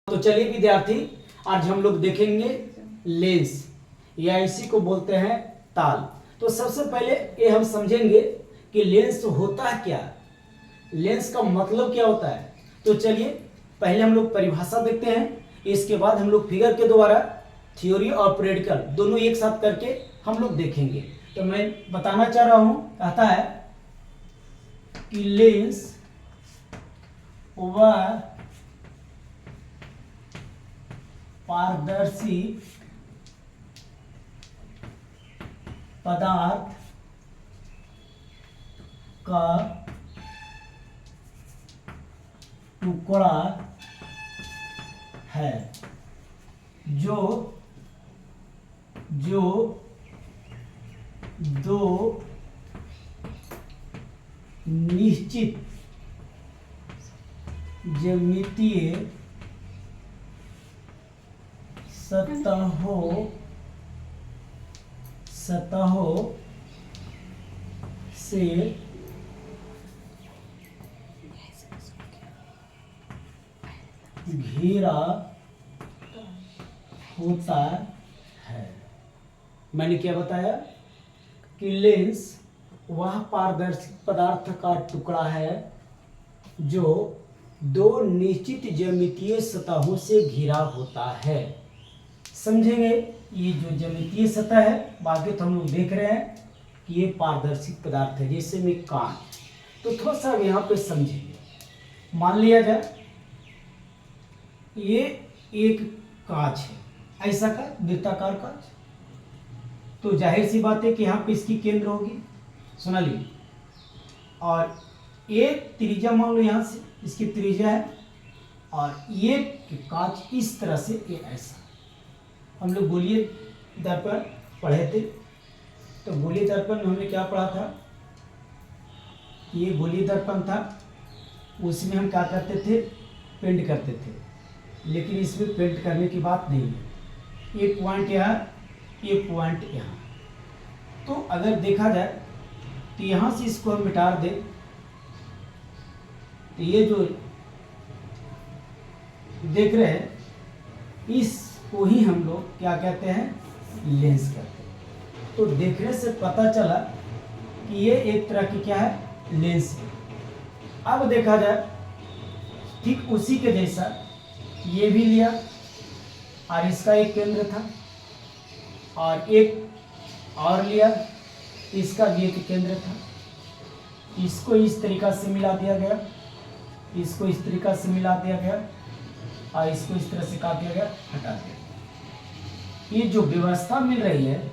तो चलिए विद्यार्थी, आज हम लोग देखेंगे लेंस या इसी को बोलते हैं ताल। तो सबसे पहले ये हम समझेंगे कि लेंस होता है क्या, लेंस का मतलब क्या होता है। तो चलिए पहले हम लोग परिभाषा देखते हैं, इसके बाद हम लोग फिगर के द्वारा थ्योरी और प्रैक्टिकल दोनों एक साथ करके हम लोग देखेंगे। तो मैं बताना चाह रहा हूं, कहता है कि लेंस वह पारदर्शी पदार्थ का टुकड़ा है जो दो निश्चित ज्यामितीय सतहों से घिरा होता है। मैंने क्या बताया कि लेंस वह पारदर्शी पदार्थ का टुकड़ा है जो दो निश्चित ज्यामितीय सतहों से घिरा होता है। समझेंगे, ये जो ज्यामितीय सतह है, बाकी तो हम लोग देख रहे हैं कि ये पारदर्शी पदार्थ है, जैसे में कांच। तो थोड़ा सा यहाँ पे समझेंगे। मान लिया जाए ये एक कांच है, ऐसा का वृत्ताकार कांच, तो जाहिर सी बात है कि यहाँ पे इसकी केंद्र होगी, सुना लिए। और एक त्रिज्या मान लो, यहाँ से इसकी त्रिज्या है, और ये कांच इस तरह से, ये ऐसा। हम लोग गोलीय दर्पण पढ़े थे, तो गोलीय दर्पण में हमने क्या पढ़ा था, ये गोलीय दर्पण था, उसमें हम क्या करते थे, पेंट करते थे। लेकिन इसमें पेंट करने की बात नहीं है। एक पॉइंट यहाँ, एक पॉइंट यहाँ। तो अगर देखा जाए तो यहाँ से इसको हम मिटा दें, तो ये जो देख रहे हैं, इसको ही हम लोग क्या कहते हैं, लेंस कहते हैं। तो देखने से पता चला कि ये एक तरह की क्या है, लेंस है। अब देखा जाए ठीक उसी के जैसा ये भी लिया, और इसका एक केंद्र था, और एक और लिया, इसका भी एक केंद्र था। इसको इस तरीका से मिला दिया गया, इसको इस तरीका से मिला दिया गया, और इसको इस तरह से काट दिया गया, हटा दिया। ये जो व्यवस्था मिल रही है,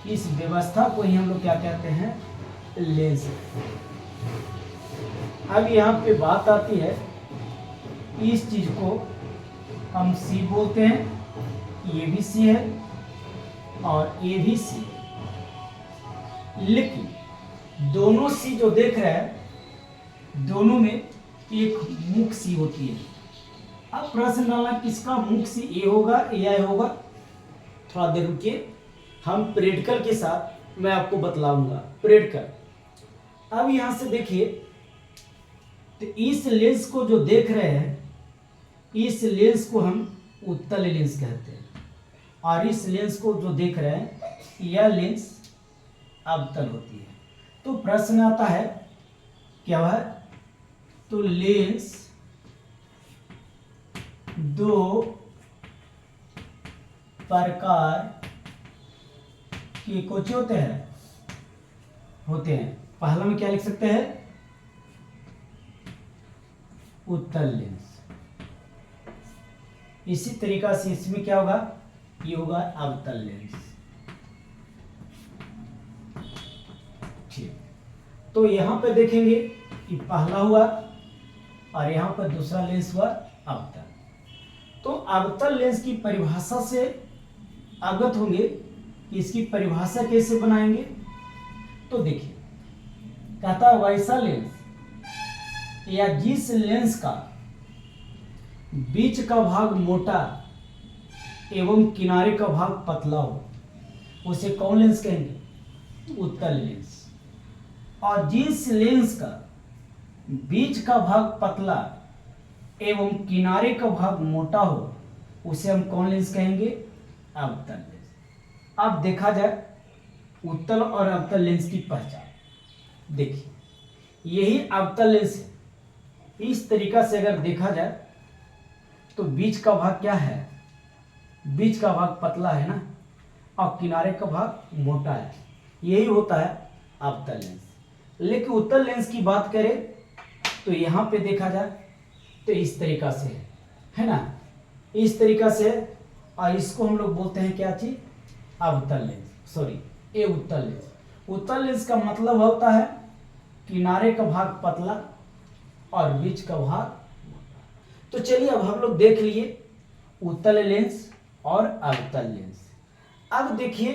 इस व्यवस्था को ही हम लोग क्या कहते हैं, लेंस। अब यहाँ पे बात आती है, इस चीज को हम सी बोलते हैं, ये भी सी है और ये भी सी है। लेकिन दोनों सी जो देख रहे हैं, दोनों में एक मुख सी होती है। अब प्रश्न डालना, किसका मुख सी ए होगा या ए होगा। थोड़ा देर रुकिए, हम प्रैक्टिकल के साथ मैं आपको बतलाऊंगा। प्रैक्टिकल। अब यहां से देखिए, तो इस लेंस को जो देख रहे हैं, इस लेंस को हम उत्तल लेंस कहते हैं, और इस लेंस को जो देख रहे हैं, यह लेंस अवतल होती है। तो प्रश्न आता है क्या है, तो लेंस दो प्रकार के कुछ होते हैं। पहला में क्या लिख सकते हैं, उत्तल लेंस। इसी तरीका से इसमें क्या होगा, ये होगा अवतल लेंस। ठीक, तो यहां पे देखेंगे कि पहला हुआ और यहां पर दूसरा लेंस हुआ अवतल। तो अवतल लेंस की परिभाषा से अवगत होंगे, इसकी परिभाषा कैसे बनाएंगे। तो देखिए, कहता है वैसा लेंस या जिस लेंस का बीच का भाग मोटा एवं किनारे का भाग पतला हो, उसे कौन लेंस कहेंगे, उत्तल लेंस। और जिस लेंस का बीच का भाग पतला एवं किनारे का भाग मोटा हो उसे हम कौन लेंस कहेंगे? अवतल लेंस। अब देखा जाए उत्तल और अवतल लेंस की पहचान। देखिए यही अवतल लेंस है। इस तरीका से अगर देखा जाए तो बीच का भाग क्या है? बीच का भाग पतला है ना, और किनारे का भाग मोटा है। यही होता है अवतल लेंस। लेकिन उत्तल लेंस की बात करें तो यहाँ पे देखा जाए तो इस तरीका से है ना, इस तरीका से। और इसको हम लोग बोलते हैं क्या चीज? अवतल लेंस, सॉरी ये उत्तल लेंस। उत्तल लेंस का मतलब होता है किनारे का भाग पतला और बीच का भाग मोटा। तो चलिए अब हम लोग देख लिए उत्तल लेंस और अवतल लेंस। अब देखिए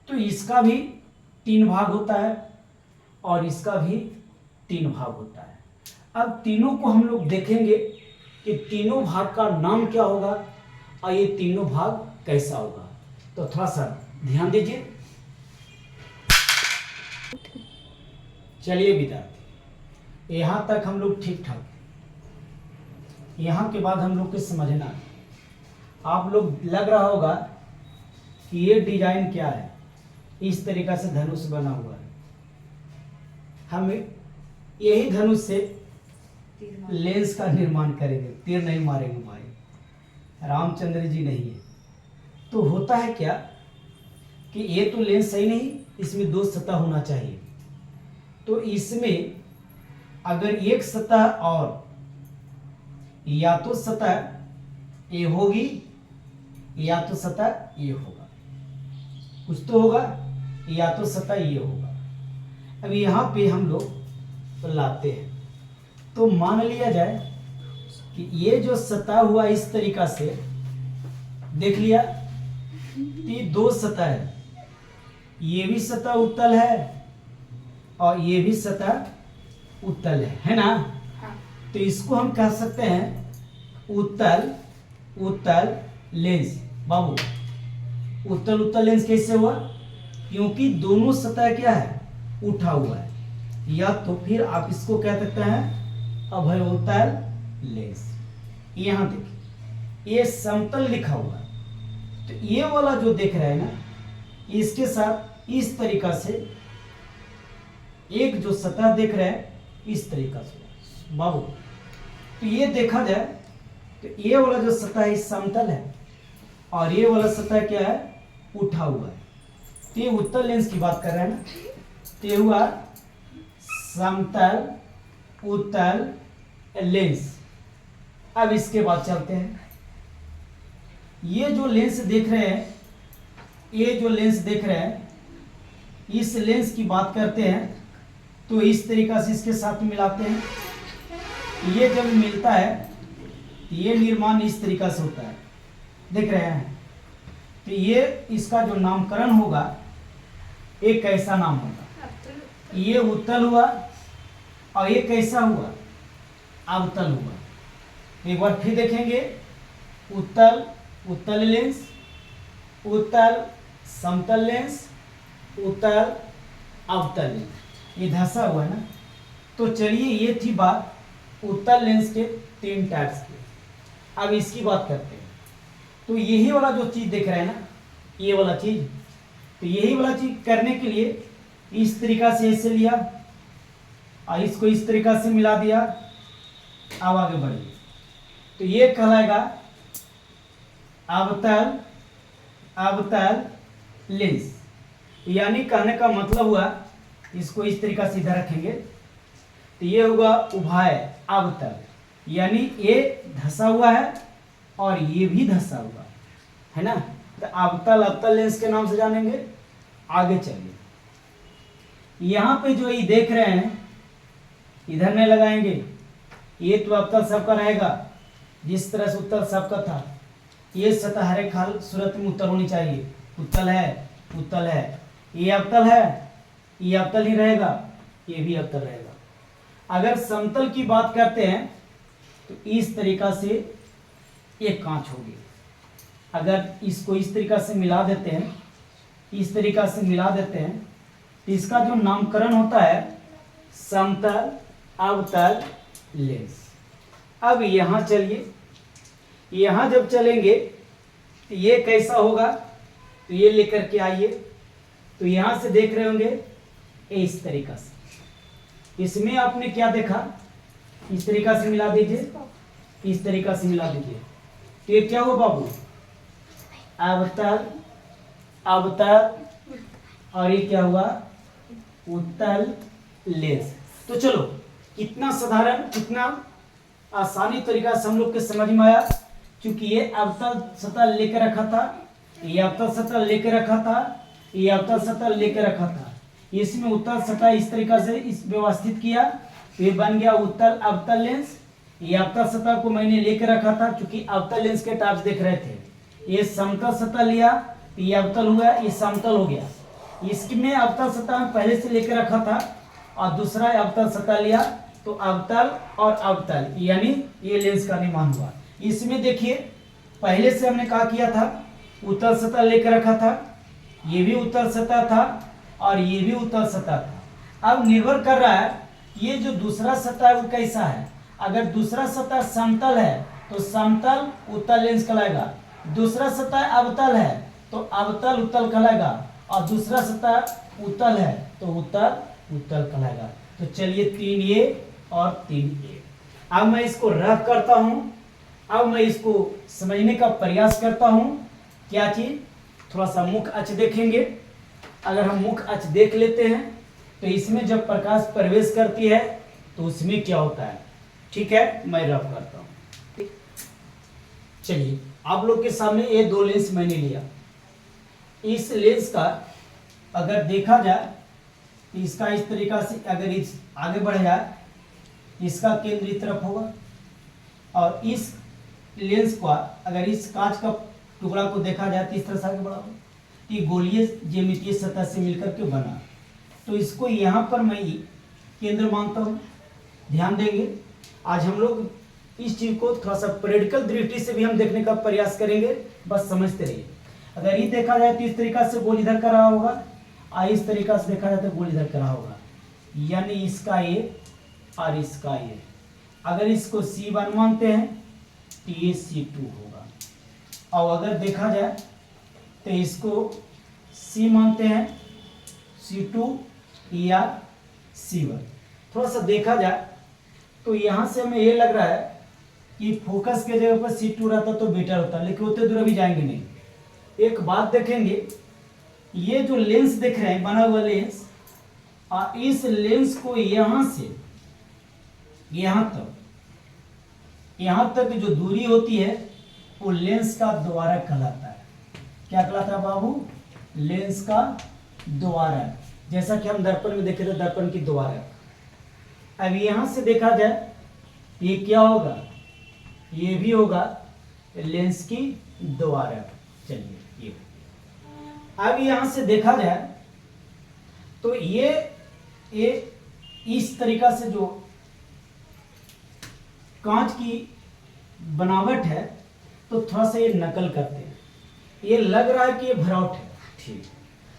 तो इसका भी 3 भाग होता है और इसका भी 3 भाग होता है। अब तीनों को हम लोग देखेंगे कि तीनों भाग का नाम क्या होगा और ये तीनों भाग कैसा होगा। तो थोड़ा सा ध्यान दीजिए। चलिए विद्यार्थी, यहाँ तक हम लोग ठीक ठाक। यहाँ के बाद हम लोग को समझना, आप लोग लग रहा होगा कि ये डिजाइन क्या है। इस तरीका से धनुष बना हुआ है। हम यही धनुष से लेंस का निर्माण करेंगे, तीर नहीं मारेंगे भाई, रामचंद्र जी नहीं है। तो होता है क्या कि ये तो लेंस सही नहीं, इसमें 2 सतह होना चाहिए। तो इसमें अगर एक सतह और या तो सतह ए होगी या तो सतह ए होगा, कुछ तो होगा, या तो सतह ये होगा। अब यहाँ पे हम लोग लाते हैं तो मान लिया जाए कि ये जो सतह हुआ इस तरीका से, देख लिया ये 2 सतह है, ये भी सतह उत्तल है और ये भी सतह उत्तल है ना। तो इसको हम कह सकते हैं उत्तल उत्तल लेंस। बाबू उत्तल उत्तल लेंस कैसे हुआ? क्योंकि दोनों सतह क्या है? उठा हुआ है। या तो फिर आप इसको कह सकते हैं अभयोत्तल लेंस। यहां देखिए ये समतल लिखा हुआ है, तो ये वाला जो देख रहे हैं ना, इसके साथ इस तरीका से एक जो सतह देख रहे हैं इस तरीका से बाबू। तो ये देखा जाए तो ये वाला जो सतह है समतल है और ये वाला सतह क्या है? उठा हुआ है। तो ये उत्तल लेंस की बात कर रहे हैं ना। तो ये हुआ समतल उत्तल लेंस। अब इसके बाद चलते हैं, ये जो लेंस देख रहे हैं, ये जो लेंस देख रहे हैं, इस लेंस की बात करते हैं तो इस तरीका से इसके साथ मिलाते हैं। ये जब मिलता है तो ये निर्माण इस तरीका से होता है, देख रहे हैं। तो ये इसका जो नामकरण होगा एक कैसा नाम होगा? ये उत्तल हुआ और ये कैसा हुआ? अवतल हुआ। एक बार फिर देखेंगे, उत्तल उत्तल लेंस, उत्तल समतल लेंस, उत्तल अवतल लेंस। ये धंसा हुआ है ना। तो चलिए ये थी बात उत्तल लेंस के 3 टाइप्स की। अब इसकी बात करते हैं। तो यही वाला जो चीज देख रहे हैं ना, ये वाला चीज, तो यही वाला चीज करने के लिए इस तरीका से ऐसे लिया और इसको इस तरीका से मिला दिया। अब आगे बढ़िए, तो ये कहलाएगा अवतल अवतल लेंस। यानी कहने का मतलब हुआ, इसको इस तरीका से इधर रखेंगे तो ये होगा उभय अवतल, यानी ये धंसा हुआ है और ये भी धंसा हुआ है ना। तो अवतल अवतल लेंस के नाम से जानेंगे। आगे चलिए, यहाँ पे जो ये देख रहे हैं इधर नहीं लगाएंगे, ये तो अवतल सबका रहेगा जिस तरह से उत्तल सबका था। ये सतह हर एक हाल सूरत में उत्तल होनी चाहिए। उत्तल है, उत्तल है, ये अवतल है, ये अवतल ही रहेगा, ये भी अवतल रहेगा। अगर समतल की बात करते हैं तो इस तरीका से एक कांच होगी। अगर इसको इस तरीका से मिला देते हैं, इस तरीका से मिला देते हैं, तो इसका जो नामकरण होता है समतल अवतल लेंस। अब यहाँ चलिए, यहाँ जब चलेंगे तो ये कैसा होगा, तो ये लेकर के आइए, तो यहाँ से देख रहे होंगे इस तरीका से। इसमें आपने क्या देखा, इस तरीका से मिला दीजिए, इस तरीका से मिला दीजिए, तो ये क्या हुआ बाबू, अवतल, अवतल, और ये क्या हुआ, उत्तल लेंस। तो चलो कितना साधारण, कितना आसानी तरीका से हम लोग के समझ में आया। क्योंकि ये अवतल सतह लेकर रखा था, ये अवतल सतह लेकर रखा था, ये अवतल सतह लेकर रखा था, इसमें उत्तल सतह इस तरीका से इस व्यवस्थित किया, तो ये बन गया उत्तल अवतल लेंस। ये अवतल सतह को मैंने लेकर रखा था, क्योंकि अवतल लेंस के टाइप्स देख रहे थे। ये समतल सतह लिया तो ये अवतल हुआ, ये समतल हो गया। इसमें अवतल सतह पहले से लेकर रखा था, और दूसरा अवतल सतह लिया तो अवतल और अवतल, यानी ये लेंस का निर्माण हुआ। इसमें देखिए पहले से हमने क्या किया था, उत्तल सतह लेकर रखा था, ये भी उत्तल सतह था और ये भी उत्तल सतह था। अब निर्भर कर रहा है ये जो दूसरा सतह है वो कैसा है। अगर दूसरा सतह समतल है तो समतल उत्तल लेंस कहलाएगा, दूसरा सतह अवतल है तो अवतल उत्तल कहलाएगा, और दूसरा सतह उत्तल है तो उत्तल उत्तल कहलाएगा। तो चलिए 3A और 3A। अब मैं इसको रफ करता हूं, अब मैं इसको समझने का प्रयास करता हूं। क्या चीज, थोड़ा सा मुख्य अक्ष देखेंगे। अगर हम मुख्य अक्ष देख लेते हैं तो इसमें जब प्रकाश प्रवेश करती है तो उसमें क्या होता है। ठीक है, मैं रफ करता हूं। चलिए आप लोग के सामने ये दो लेंस मैंने लिया। इस लेंस का अगर देखा जाए तो इसका इस तरीका से अगर इस आगे बढ़ जाए, इसका केंद्र इस तरफ होगा, और इस लेंस का अगर इस कांच का टुकड़ा को देखा जाए तो इस तरह से आगे बढ़ा होगा। ये गोलीय ज्यामितीय सतह से मिलकर के बना, तो इसको यहाँ पर मैं केंद्र मानता हूँ। ध्यान देंगे, आज हम लोग इस चीज को थोड़ा सा प्रैक्टिकल दृष्टि से भी हम देखने का प्रयास करेंगे, बस समझते रहिए। अगर ये देखा जाए तो इस तरीका से गोल इधर कर रहा होगा, और इस तरीका से देखा जाए तो गोल इधर कर रहा होगा, यानी इसका ये और इसका ये। अगर इसको C1 मानते हैं तो ये C2 होगा, और अगर देखा जाए तो इसको C मानते हैं, C2 या C1। थोड़ा सा देखा जाए तो यहाँ से हमें ये लग रहा है कि फोकस के जगह पर C2 रहता तो बेटर होता, लेकिन उतने दूर अभी जाएंगे नहीं। एक बात देखेंगे, ये जो लेंस देख रहे हैं बना हुआ लेंस, और इस लेंस को यहाँ से यहाँ तक जो दूरी होती है वो लेंस का द्वारक कहलाता है। क्या कहलाता है बाबू, लेंस का द्वारक। जैसा कि हम दर्पण में देखे थे, दर्पण की द्वारक। अब यहाँ से देखा जाए ये क्या होगा, ये भी होगा लेंस की द्वारक। चलिए ये अब यहाँ से देखा जाए तो ये इस तरीका से जो कांच की बनावट है तो थोड़ा सा ये नकल करते हैं, ये लग रहा है कि ये भरौट है, ठीक,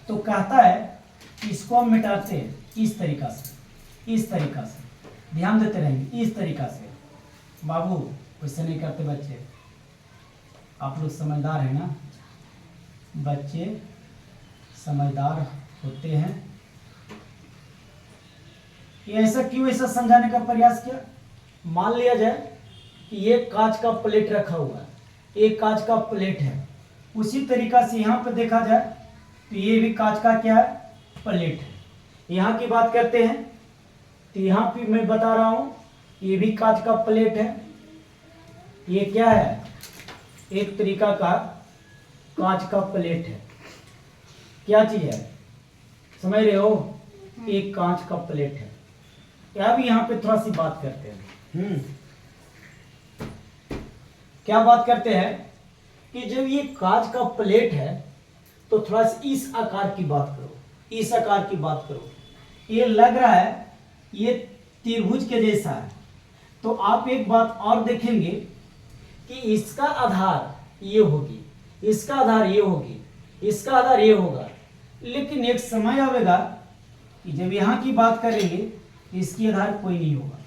तो कहता है कि इसको हम मिटाते हैं इस तरीका से, इस तरीका से। ध्यान देते रहेंगे, इस तरीका से। बाबू वैसे नहीं करते बच्चे, आप लोग समझदार हैं ना, बच्चे समझदार होते हैं। ये ऐसा क्यों, ऐसा समझाने का प्रयास किया। मान लिया जाए कि ये कांच का प्लेट रखा हुआ है, एक कांच का प्लेट है, उसी तरीका से यहाँ पर देखा जाए तो ये भी कांच का क्या है, प्लेट है। यहाँ की बात करते हैं तो यहाँ पे मैं बता रहा हूँ ये भी कांच का प्लेट है। ये क्या है, एक तरीका का कांच का प्लेट है। क्या चीज है, समझ रहे हो, एक कांच का प्लेट है। अब यहाँ पे थोड़ा सी बात करते हैं। क्या बात करते हैं कि जब ये कांच का प्लेट है तो थोड़ा सा इस आकार की बात करो, इस आकार की बात करो। ये लग रहा है ये त्रिभुज के जैसा है, तो आप एक बात और देखेंगे कि इसका आधार ये होगी, इसका आधार ये होगी, इसका आधार ये होगा। लेकिन एक समय आएगा कि जब यहाँ की बात करेंगे इसकी आधार कोई नहीं होगा।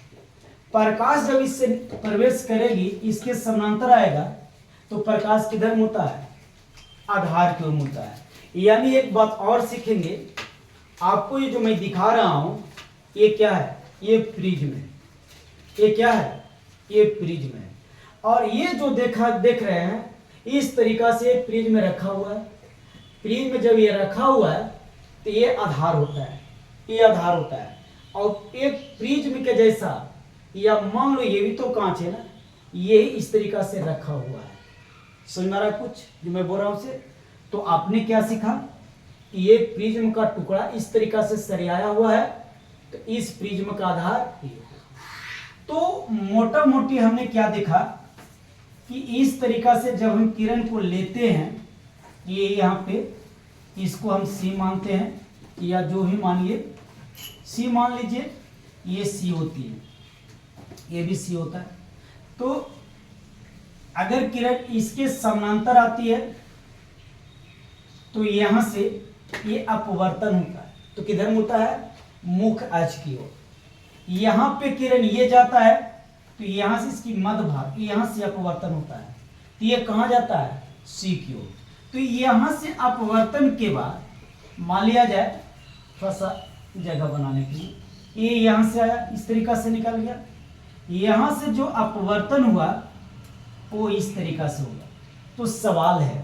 प्रकाश जब इससे प्रवेश करेगी, इसके समानांतर आएगा, तो प्रकाश किधर मुड़ता है? आधार की ओर मुड़ता है। यानी एक बात और सीखेंगे, आपको ये जो मैं दिखा रहा हूं, ये क्या है? ये प्रिज्म है। ये क्या है? ये प्रिज्म है। और ये जो देख रहे हैं, इस तरीका से प्रिज्म में रखा हुआ है। प्रिज्म में जब ये रखा हुआ है तो ये आधार होता है, ये आधार होता है। और एक प्रिज्म के जैसा, या मान लो ये भी तो कांच है ना, ये इस तरीका से रखा हुआ है। समझ में आ रहा है कुछ जो मैं बोल रहा हूं उसे? तो आपने क्या सीखा कि ये प्रिज्म का टुकड़ा इस तरीका से सरियाया हुआ है, तो इस प्रिज्म का आधार ये होगा। तो मोटा मोटी हमने क्या देखा कि इस तरीका से जब हम किरण को लेते हैं, ये यहाँ पे इसको हम C मानते हैं, या जो भी मानिए C मान लीजिए, ये C होती है, ये भी C होता है। तो अगर किरण इसके समानांतर आती है तो यहां से ये अपवर्तन होता है, तो किधर मुड़ता है? मुख अक्ष की ओर। यहां पे किरण ये जाता है तो यहां से इसकी मध्य भाग, यहां से अपवर्तन होता है, तो ये कहां जाता है? C की ओर। तो यहां से अपवर्तन के बाद मान लिया जाए, थोड़ा सा जगह बनाने के लिए, ये यहां से आया, इस तरीका से निकल गया। यहां से जो अपवर्तन हुआ वो इस तरीका से होगा। तो सवाल है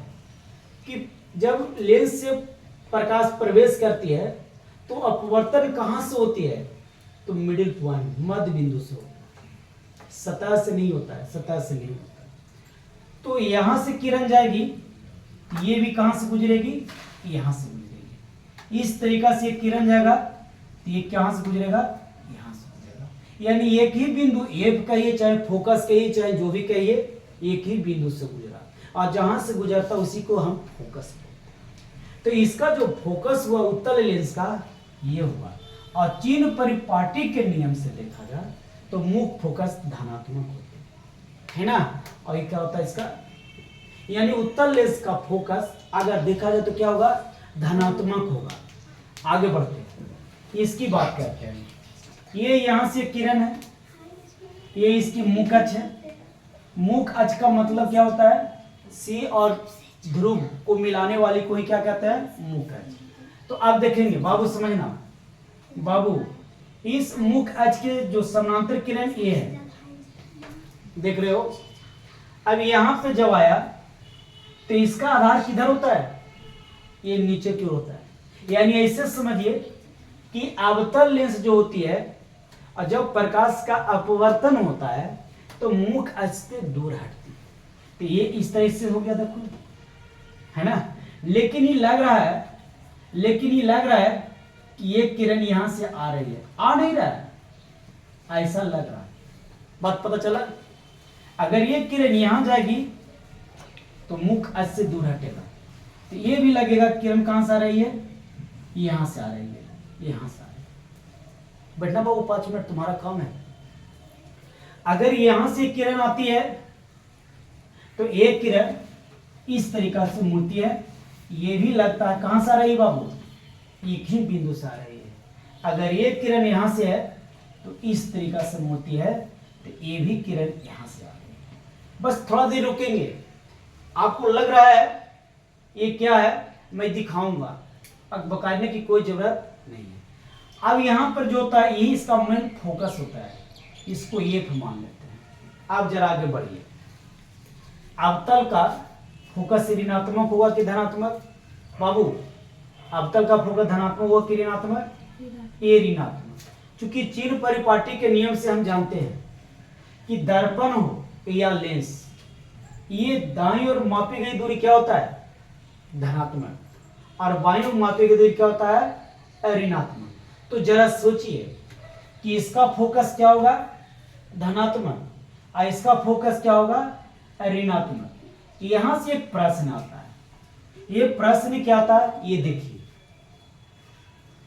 कि जब लेंस से प्रकाश प्रवेश करती है तो अपवर्तन कहां से होती है? तो मिडिल पॉइंट, मध्य बिंदु से होता है, सतह से नहीं होता है, सतह से नहीं होता है। तो यहां से किरण जाएगी, ये भी कहां से गुजरेगी? यहां से गुजरेगी। इस तरीका से किरण जाएगा तो ये कहां से गुजरेगा? यहां से गुजरेगा। यानी एक ही बिंदु, एफ कहिए चाहे फोकस कहिए चाहे जो भी कहिए, एक ही बिंदु से गुजरा, और जहां से गुजरता उसी को हम फोकस बोलते हैं। तो इसका जो फोकस हुआ उत्तल लेंस का, ये हुआ। और चिन्ह परिपाटी के नियम से देखा जाए तो मुख फोकस धनात्मक होते है ना। और ये क्या होता है इसका? यानी उत्तल लेंस का फोकस अगर देखा जाए तो क्या होगा? धनात्मक होगा। आगे बढ़ते हैं, इसकी बात करते हैं। ये यहां से किरण है, ये इसकी मुख अक्ष है। मुख अक्ष का मतलब क्या होता है? C और ध्रुव को मिलाने वाली को ही क्या कहते हैं? मुख अक्ष। तो आप देखेंगे बाबू, समझना बाबू, इस मुख अक्ष के जो समानांतर किरण ये है, देख रहे हो? अब यहां पे जब आया तो इसका आधार किधर होता है? ये नीचे की ओर होता है। यानी ऐसे समझिए कि अवतल लेंस जो होती है, और जब प्रकाश का अपवर्तन होता है तो मुख अक्ष से दूर हटती है। तो ये इस तरह से हो गया, देखो, है ना। लेकिन ये लग रहा है कि ये किरण यहां से आ रही है, आ नहीं रहा है, ऐसा लग रहा है। बात पता चला? अगर ये किरण यहां जाएगी तो मुख अक्ष से दूर हटेगा, तो ये भी लगेगा किरण कहां से आ रही है? यहां से आ रही है, यहां से आ रही है। बैठना बाबू, 5 मिनट तुम्हारा काम है। अगर यहां से किरण आती है तो एक किरण इस तरीका से मुड़ती है, ये भी लगता है कहां से आ रही है बाबू? एक ही बिंदु से आ रही है। अगर ये किरण यहां से है तो इस तरीका से मुड़ती है, तो ये भी किरण यहां से आ रही है। बस थोड़ा देर रुकेंगे, आपको लग रहा है ये क्या है मैं दिखाऊंगा, अब बकाने की कोई जरूरत नहीं है। अब यहां पर जो होता है यही इसका मेन फोकस होता है, इसको ये मान लेते हैं। आप जरा आगे बढ़िए। अवतल का फोकस ऋणात्मक होगा कि धनात्मक? बाबू, अवतल का फोकस धनात्मक होगा कि ऋणात्मक? ये ऋणात्मक। चूंकि चिन्ह परिपाटी के नियम से हम जानते हैं कि दर्पण हो या लेंस, ये दाईं ओर मापी गई दूरी क्या होता है? धनात्मक, और बाईं ओर मापी गई दूरी क्या होता है? ऋणात्मक। तो जरा सोचिए कि इसका फोकस क्या होगा? धनात्मक, और इसका फोकस क्या होगा? ऋणात्मक। यहां से एक प्रश्न आता है, ये प्रश्न क्या आता है? ये देखिए,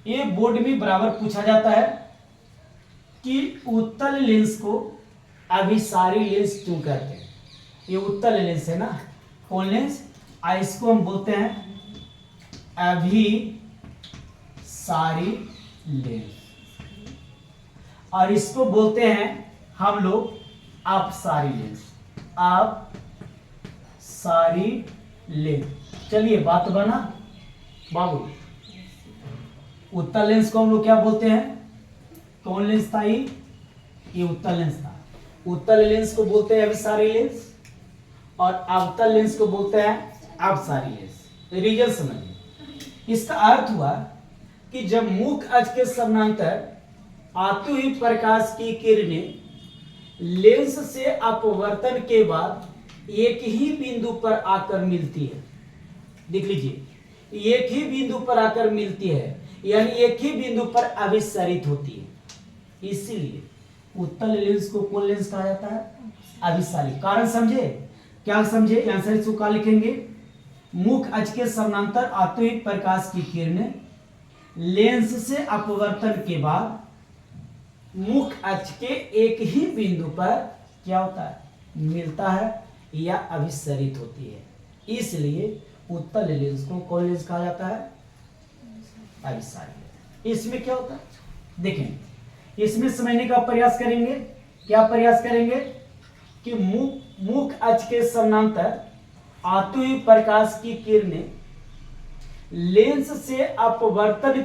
ये बोर्ड में बराबर पूछा जाता है कि उत्तल लेंस को अभिसारी लेंस क्यों कहते हैं? ये उत्तल लेंस है ना, कौन लेंस? इसको हम बोलते हैं अभिसारी लेंस, और इसको बोलते हैं हम लोग अपसारी लेंस, अपसारी लेंस। चलिए बात बना बाबू। उत्तल लेंस को हम लोग क्या बोलते हैं? कौन लेंस था ये उत्तल लेंस था। उत्तल लेंस को बोलते हैं अभिसारी लेंस और अवतल लेंस को बोलते हैं अपसारी लेंस। रीजन समझिए। इसका अर्थ हुआ कि जब मुख अक्ष के समानांतर आती हुई प्रकाश की किरणें लेंस से अपवर्तन के बाद एक ही बिंदु पर आकर मिलती है। देख लीजिए, एक ही बिंदु पर आकर मिलती है, यानी एक ही बिंदु पर अभिसरित होती है। इसीलिए उत्तल लेंस को कौन लेंस कहा जाता है? अभिसारी। कारण समझे? क्या समझे? आंसर इसको क्या लिखेंगे? मुख अक्ष के समानांतर आती हुई प्रकाश की किरणें लेंस से अपवर्तन के बाद मुख अक्ष के एक ही बिंदु पर क्या होता है? मिलता है या अभिसरित होती है। इसलिए उत्तल लेंस को कौन लेंस कहा जाता है? अभिसारी। इसमें क्या होता है देखें, इसमें समझने का प्रयास करेंगे। क्या प्रयास करेंगे? कि मुख अक्ष के समानांतर आती हुई प्रकाश की किरणें लेंस से अपवर्तन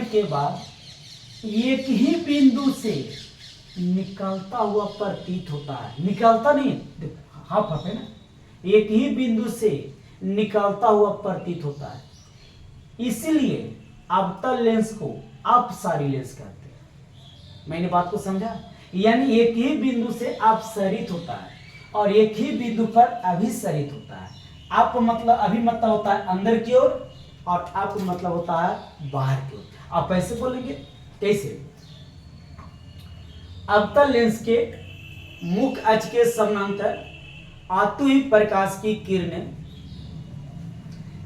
के बाद एक ही बिंदु से निकलता हुआ प्रतीत होता है। निकलता नहीं, हाफ हाफ है ना, एक ही बिंदु से निकलता हुआ प्रतीत होता है। इसीलिए अवतल लेंस को अपसारी लेंस कहते हैं। मैंने बात को समझा? यानी एक ही बिंदु से अपसरित होता है और एक ही बिंदु पर अभिसरित होता है। अप मतलब अभी मतलब होता है अंदर की ओर और अप मतलब होता है बाहर की ओर। आप ऐसे बोलेंगे कैसे? अवतल लेंस के मुख अक्ष के समानांतर आती हुई प्रकाश की किरणें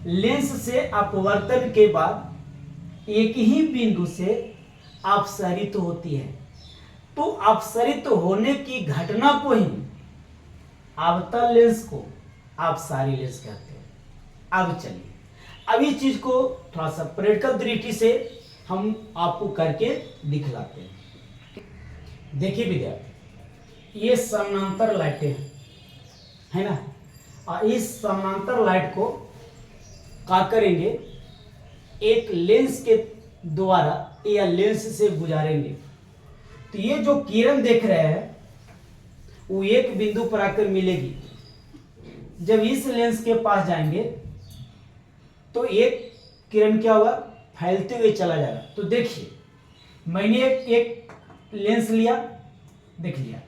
लेंस से अपवर्तन के बाद एक ही बिंदु से अपसरित होती है। तो अपसरित होने की घटना को ही अवतल लेंस को अपसारी लेंस कहते हैं। अब चलिए, अब इस चीज को थोड़ा सा प्रैक्टिकल दृष्टि से हम आपको करके दिखलाते हैं। देखिए विद्यार्थी, ये समानांतर लाइटें है ना, और इस समानांतर लाइट को क्या करेंगे? एक लेंस के द्वारा या लेंस से गुजारेंगे। तो ये जो किरण देख रहे हैं वो एक बिंदु पर आकर मिलेगी। जब इस लेंस के पास जाएंगे तो एक किरण क्या होगा? फैलते हुए चला जाएगा। तो देखिए, मैंने एक लेंस लिया, देख लिया,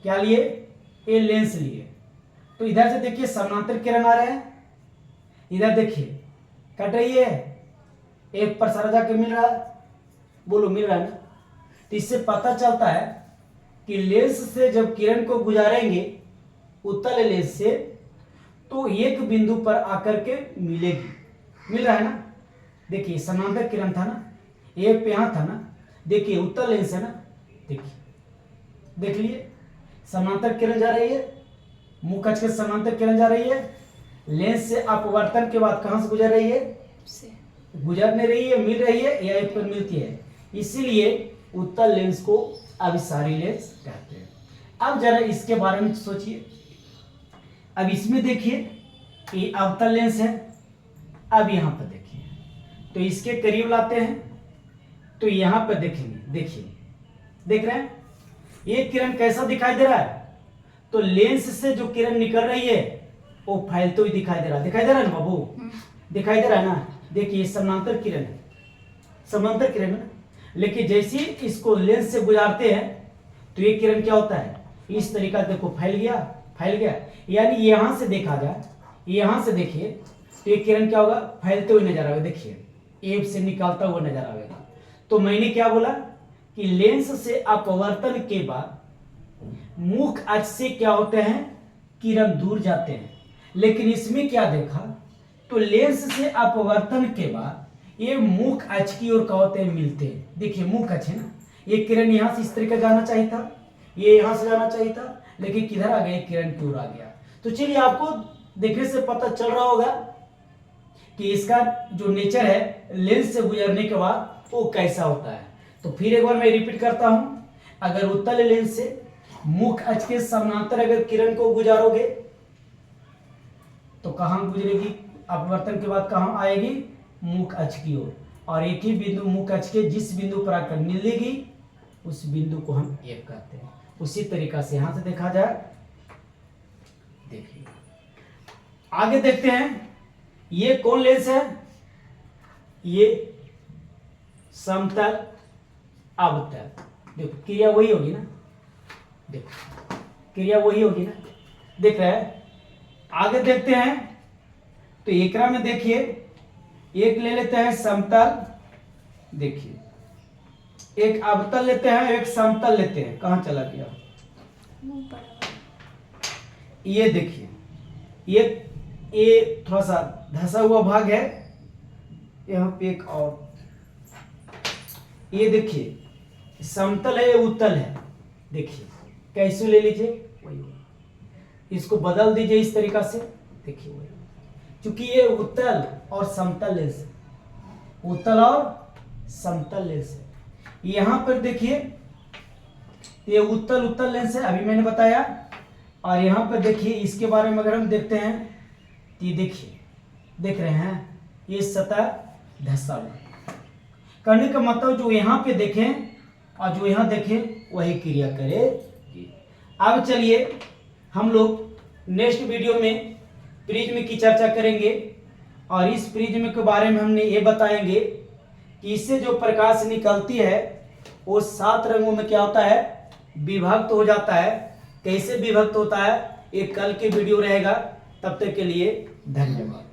क्या लिए? ये लेंस लिए। तो इधर से देखिए समानांतर किरण आ रहे हैं, इधर देखिए कट रही है, एक पर सारा जाके मिल रहा है। बोलो मिल रहा है ना? तो इससे पता चलता है कि लेंस से जब किरण को गुजारेंगे उत्तल लेंस से, तो एक बिंदु पर आकर के मिलेगी। मिल रहा है ना? देखिए समानांतर किरण था ना, एक पे यहां था ना, देखिए उत्तल लेंस है ना, देखिए देख लिए समानांतर किरण जा रही है, मुख अक्ष के समानांतर किरण जा रही है, लेंस से अपवर्तन के बाद कहां से गुजर रही है? गुजर नहीं रही है, मिल रही है या एक पर मिलती है। इसीलिए उत्तल लेंस को अभिसारी लेंस कहते हैं। अब जरा इसके बारे में सोचिए। अब इसमें देखिए ये अवतल लेंस है। अब यहां पर देखिए, तो इसके करीब लाते हैं तो यहां पर देखेंगे, देखिए देख रहे हैं ये किरण कैसा दिखाई दे रहा है? तो लेंस से जो किरण निकल रही है वो फैलते हुए दिखाई दे रहा है। दिखाई दे रहा है ना बाबू? दिखाई दे रहा है ना? देखिए समानांतर किरण है, समानांतर किरण है ना, लेकिन जैसे ही इसको लेंस से गुजारते हैं तो ये किरण क्या होता है? इस तरीका देखो फैल गया। यानी यहां से देखा जाए, यहां से देखिए तो ये किरण क्या होगा? फैलते हुए नजर आएगा। देखिए एब से निकलता हुआ नजर आएगा। तो मैंने क्या बोला कि लेंस से अपवर्तन के बाद मुख अक्ष से क्या होते हैं? किरण दूर जाते हैं। लेकिन इसमें क्या देखा? तो लेंस से अपवर्तन के बाद ये मुख अक्ष की ओर क्या होते हैं? मिलते हैं। देखिए मुख अक्ष है ना, ये किरण यहां से इस तरीके जाना चाहिए था, ये यहां से जाना चाहिए था, लेकिन किधर आ गया? किरण की ओर आ गया। तो चलिए आपको देखने से पता चल रहा होगा कि इसका जो नेचर है लेंस से गुजरने के बाद वो कैसा होता है। तो फिर एक बार मैं रिपीट करता हूं, अगर उत्तल लेंस से मुख्य अक्ष के समानांतर अगर किरण को गुजारोगे तो कहां गुजरेगी, अपवर्तन के बाद कहां आएगी, मुख्य अक्ष की ओर, और एक ही बिंदु मुख्य अक्ष के जिस बिंदु पर आकर मिलेगी उस बिंदु को हम F कहते हैं। उसी तरीका से यहां से देखा जाए, देखिए आगे देखते हैं, ये कौन लेंस है, ये समतल अवतल, देखो क्रिया वही होगी ना, देखो क्रिया वही होगी ना, देख रहे हैं। आगे देखते हैं तो एकरा में देखिए, एक ले लेते हैं समतल, देखिए एक अवतल लेते हैं, एक समतल लेते हैं, कहां चला गया, ये देखिए ये थोड़ा सा धंसा हुआ भाग है, यहाँ पे एक और, ये देखिए समतल है, ये उत्तल है, देखिए कैसे ले लीजिए वही, इसको बदल दीजिए इस तरीका से, देखिए वही, क्योंकि ये उत्तल और समतल लेंस है, उत्तल और समतल लेंस है। यहां पर देखिए ये उत्तल लेंस है, अभी मैंने बताया, और यहां पर देखिए इसके बारे में अगर हम देखते हैं तो ये देखिए, देख रहे हैं ये सतह धंसा हुआ, करने का मतलब जो यहां पे देखें और जो यहां देखें वही क्रिया करे। अब चलिए हम लोग नेक्स्ट वीडियो में प्रिज्म की चर्चा करेंगे, और इस प्रिज्म के बारे में हमने ये बताएंगे कि इससे जो प्रकाश निकलती है वो 7 रंगों में क्या होता है, विभक्त हो जाता है। कैसे विभक्त होता है ये कल के वीडियो रहेगा, तब तक के लिए धन्यवाद।